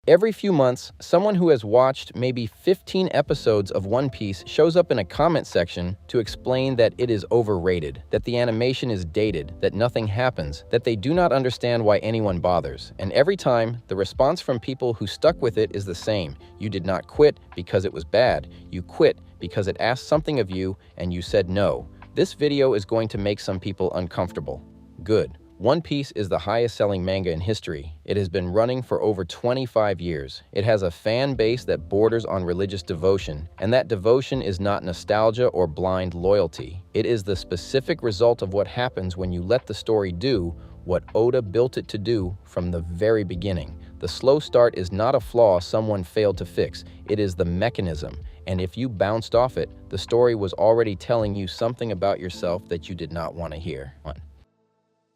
Every few months, someone who has watched maybe 15 episodes of One Piece shows up in a comment section to explain that it is overrated, that the animation is dated, that nothing happens, that they do not understand why anyone bothers. And every time, the response from people who stuck with it is the same. You did not quit because it was bad. You quit because it asked something of you and you said no. This video is going to make some people uncomfortable. Good. One Piece is the highest-selling manga in history. It has been running for over 25 years. It has a fan base that borders on religious devotion, and that devotion is not nostalgia or blind loyalty. It is the specific result of what happens when you let the story do what Oda built it to do from the very beginning. The slow start is not a flaw someone failed to fix. It is the mechanism, and if you bounced off it, the story was already telling you something about yourself that you did not want to hear.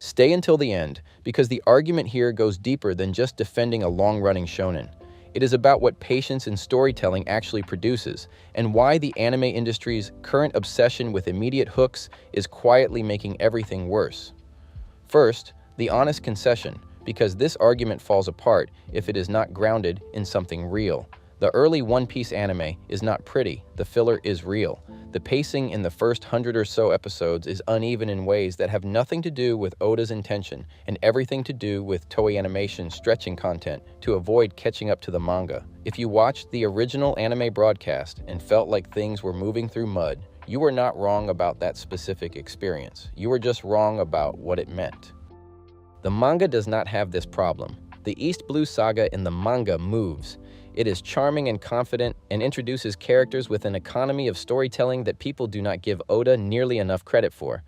Stay until the end, because the argument here goes deeper than just defending a long-running shonen. It is about what patience in storytelling actually produces, and why the anime industry's current obsession with immediate hooks is quietly making everything worse. First, the honest concession, because this argument falls apart if it is not grounded in something real. The early One Piece anime is not pretty, the filler is real. The pacing in the first 100 or so episodes is uneven in ways that have nothing to do with Oda's intention and everything to do with Toei Animation stretching content to avoid catching up to the manga. If you watched the original anime broadcast and felt like things were moving through mud, you were not wrong about that specific experience. You were just wrong about what it meant. The manga does not have this problem. The East Blue Saga in the manga moves. It is charming and confident and introduces characters with an economy of storytelling that people do not give Oda nearly enough credit for.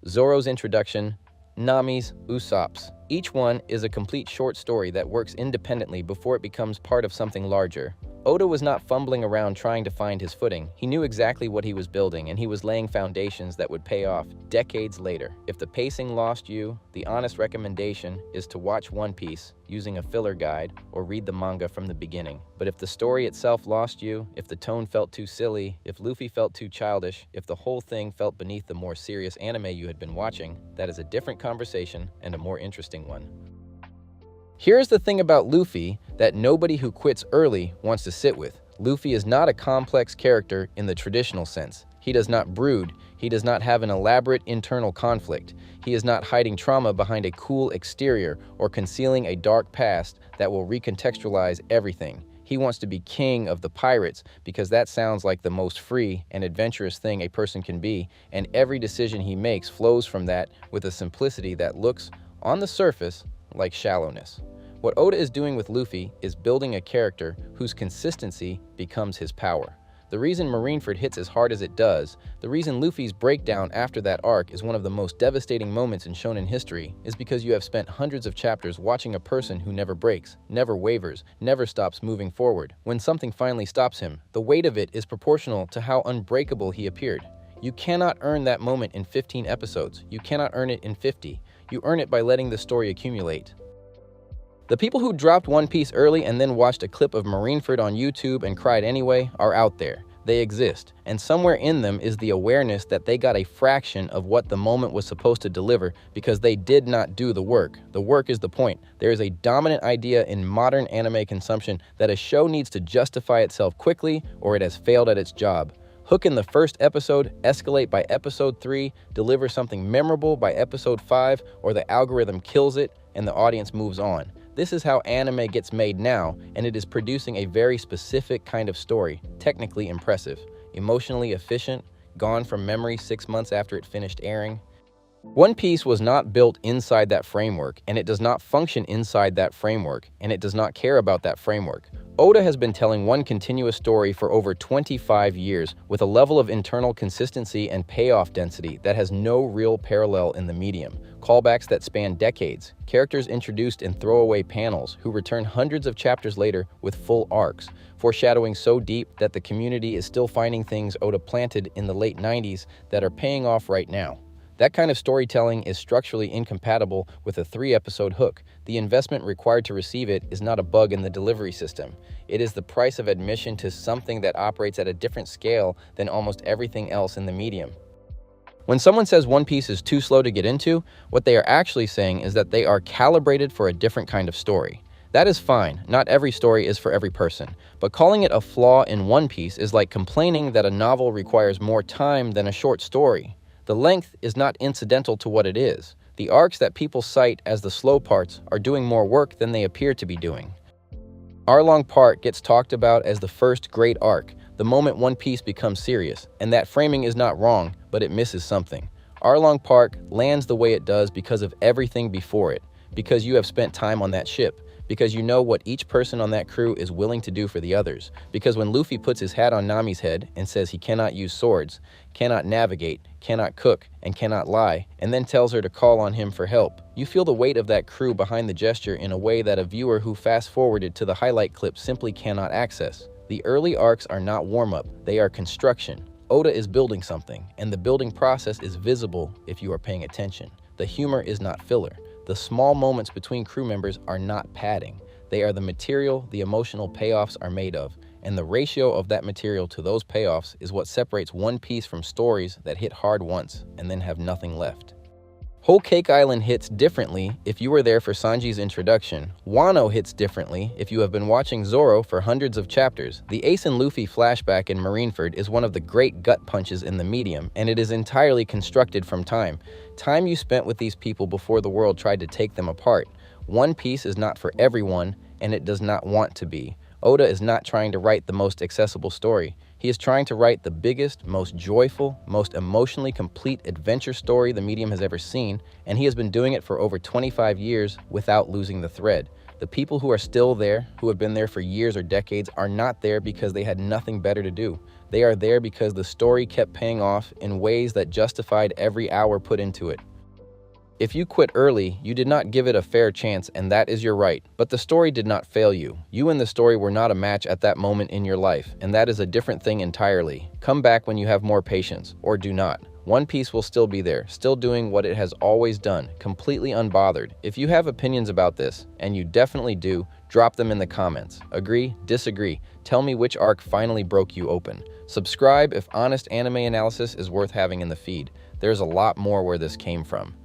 Zoro's introduction, Nami's, Usopp's. Each one is a complete short story that works independently before it becomes part of something larger. Oda was not fumbling around trying to find his footing. He knew exactly what he was building, and he was laying foundations that would pay off decades later. If the pacing lost you, the honest recommendation is to watch One Piece using a filler guide or read the manga from the beginning. But if the story itself lost you, if the tone felt too silly, if Luffy felt too childish, if the whole thing felt beneath the more serious anime you had been watching, that is a different conversation and a more interesting one. Here's the thing about Luffy that nobody who quits early wants to sit with. Luffy is not a complex character in the traditional sense. He does not brood. He does not have an elaborate internal conflict. He is not hiding trauma behind a cool exterior or concealing a dark past that will recontextualize everything. He wants to be king of the pirates because that sounds like the most free and adventurous thing a person can be, and every decision he makes flows from that with a simplicity that looks, on the surface, like shallowness. What Oda is doing with Luffy is building a character whose consistency becomes his power. The reason Marineford hits as hard as it does, the reason Luffy's breakdown after that arc is one of the most devastating moments in shonen history, is because you have spent hundreds of chapters watching a person who never breaks, never wavers, never stops moving forward. When something finally stops him, the weight of it is proportional to how unbreakable he appeared. You cannot earn that moment in 15 episodes. You cannot earn it in 50. You earn it by letting the story accumulate. The people who dropped One Piece early and then watched a clip of Marineford on YouTube and cried anyway are out there. They exist, and somewhere in them is the awareness that they got a fraction of what the moment was supposed to deliver because they did not do the work. The work is the point. There is a dominant idea in modern anime consumption that a show needs to justify itself quickly or it has failed at its job. Hook in the first episode, escalate by episode 3, deliver something memorable by episode 5, or the algorithm kills it and the audience moves on. This is how anime gets made now, and it is producing a very specific kind of story, technically impressive, emotionally efficient, gone from memory 6 months after it finished airing. One Piece was not built inside that framework, and it does not function inside that framework, and it does not care about that framework. Oda has been telling one continuous story for over 25 years with a level of internal consistency and payoff density that has no real parallel in the medium. Callbacks that span decades, characters introduced in throwaway panels who return hundreds of chapters later with full arcs, foreshadowing so deep that the community is still finding things Oda planted in the late 90s that are paying off right now. That kind of storytelling is structurally incompatible with a 3-episode hook. The investment required to receive it is not a bug in the delivery system. It is the price of admission to something that operates at a different scale than almost everything else in the medium. When someone says One Piece is too slow to get into, what they are actually saying is that they are calibrated for a different kind of story. That is fine, not every story is for every person, but calling it a flaw in One Piece is like complaining that a novel requires more time than a short story. The length is not incidental to what it is. The arcs that people cite as the slow parts are doing more work than they appear to be doing. Arlong Park gets talked about as the first great arc, the moment One Piece becomes serious, and that framing is not wrong, but it misses something. Arlong Park lands the way it does because of everything before it, because you have spent time on that ship, because you know what each person on that crew is willing to do for the others, because when Luffy puts his hat on Nami's head and says he cannot use swords, cannot navigate, cannot cook, and cannot lie, and then tells her to call on him for help, you feel the weight of that crew behind the gesture in a way that a viewer who fast-forwarded to the highlight clip simply cannot access. The early arcs are not warm-up, they are construction. Oda is building something, and the building process is visible if you are paying attention. The humor is not filler. The small moments between crew members are not padding. They are the material the emotional payoffs are made of, and the ratio of that material to those payoffs is what separates One Piece from stories that hit hard once and then have nothing left. Whole Cake Island hits differently if you were there for Sanji's introduction. Wano hits differently if you have been watching Zoro for hundreds of chapters. The Ace and Luffy flashback in Marineford is one of the great gut punches in the medium, and it is entirely constructed from time. Time you spent with these people before the world tried to take them apart. One Piece is not for everyone, and it does not want to be. Oda is not trying to write the most accessible story. He is trying to write the biggest, most joyful, most emotionally complete adventure story the medium has ever seen, and he has been doing it for over 25 years without losing the thread. The people who are still there, who have been there for years or decades, are not there because they had nothing better to do. They are there because the story kept paying off in ways that justified every hour put into it. If you quit early, you did not give it a fair chance, and that is your right. But the story did not fail you. You and the story were not a match at that moment in your life, and that is a different thing entirely. Come back when you have more patience, or do not. One Piece will still be there, still doing what it has always done, completely unbothered. If you have opinions about this, and you definitely do, drop them in the comments. Agree? Disagree? Tell me which arc finally broke you open. Subscribe if honest anime analysis is worth having in the feed. There's a lot more where this came from.